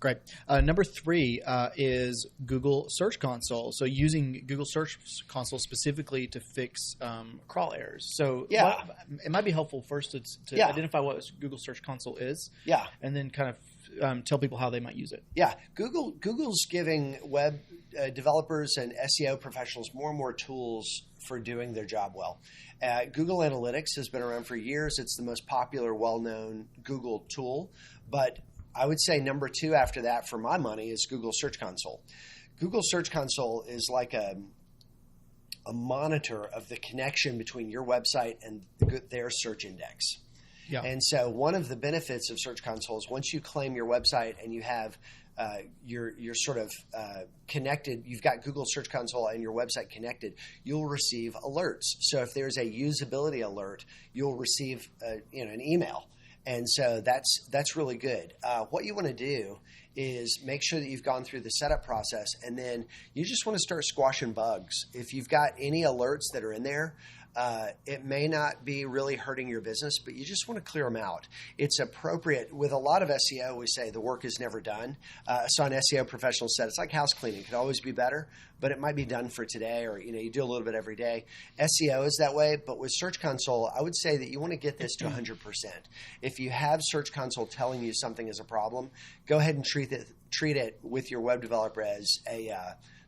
Great. Number 3 is Google Search Console. So using Google Search Console specifically to fix crawl errors. So it might be helpful first to identify what Google Search Console is. Yeah. And then kind of tell people how they might use it. Yeah. Google's giving web developers and SEO professionals more and more tools for doing their job well. Google Analytics has been around for years. It's the most popular, well-known Google tool. But I would say number 2 after that, for my money, is Google Search Console. Google Search Console is like a monitor of the connection between your website and their search index. Yeah. And so one of the benefits of Search Console is once you claim your website and you have you're sort of connected, you've got Google Search Console and your website connected, you'll receive alerts. So if there's a usability alert, you'll receive an email. And so that's really good. What you want to do is make sure that you've gone through the setup process, and then you just want to start squashing bugs. If you've got any alerts that are in there, it may not be really hurting your business, but you just want to clear them out. It's appropriate. With a lot of SEO, we say the work is never done. I saw an SEO professional said it's like house cleaning. It could always be better, but it might be done for today, or you do a little bit every day. SEO is that way, but with Search Console, I would say that you want to get this to 100%. If you have Search Console telling you something is a problem, go ahead and treat it with your web developer as a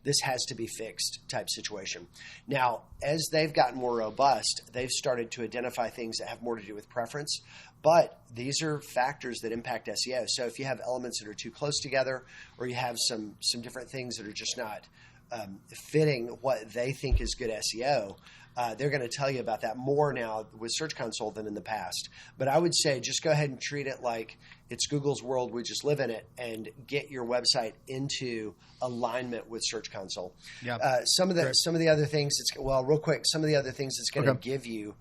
this has to be fixed type situation. Now, as they've gotten more robust, they've started to identify things that have more to do with preference, but these are factors that impact SEO. So if you have elements that are too close together, or you have some different things that are just not fitting what they think is good SEO, they're going to tell you about that more now with Search Console than in the past. But I would say just go ahead and treat it like it's Google's world. We just live in it, and get your website into alignment with Search Console. Yeah. Some of the other things real quick, some of the other things it's going to give you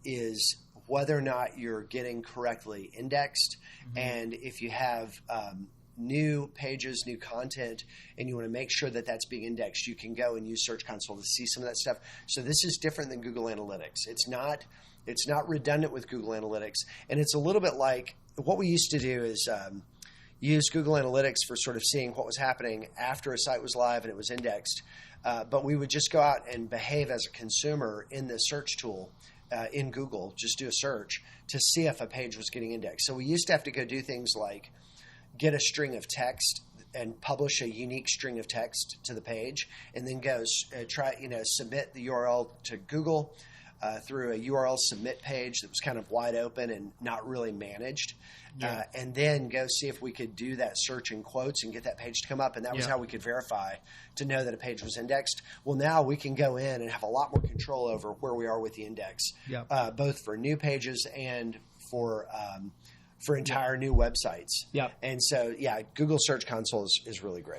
is whether or not you're getting correctly indexed, and if you have new pages, new content, and you want to make sure that that's being indexed, you can go and use Search Console to see some of that stuff. So this is different than Google Analytics. It's not redundant with Google Analytics, and it's a little bit like what we used to do is use Google Analytics for sort of seeing what was happening after a site was live and it was indexed. But we would just go out and behave as a consumer in the search tool in Google, just do a search to see if a page was getting indexed. So we used to have to go do things like get a string of text and publish a unique string of text to the page, and then go submit the URL to Google through a URL submit page that was kind of wide open and not really managed. Yeah. And then go see if we could do that search in quotes and get that page to come up. And that was how we could verify to know that a page was indexed. Well, now we can go in and have a lot more control over where we are with the index, both for new pages and for entire new websites. Yeah. And so, Google Search Console is really great.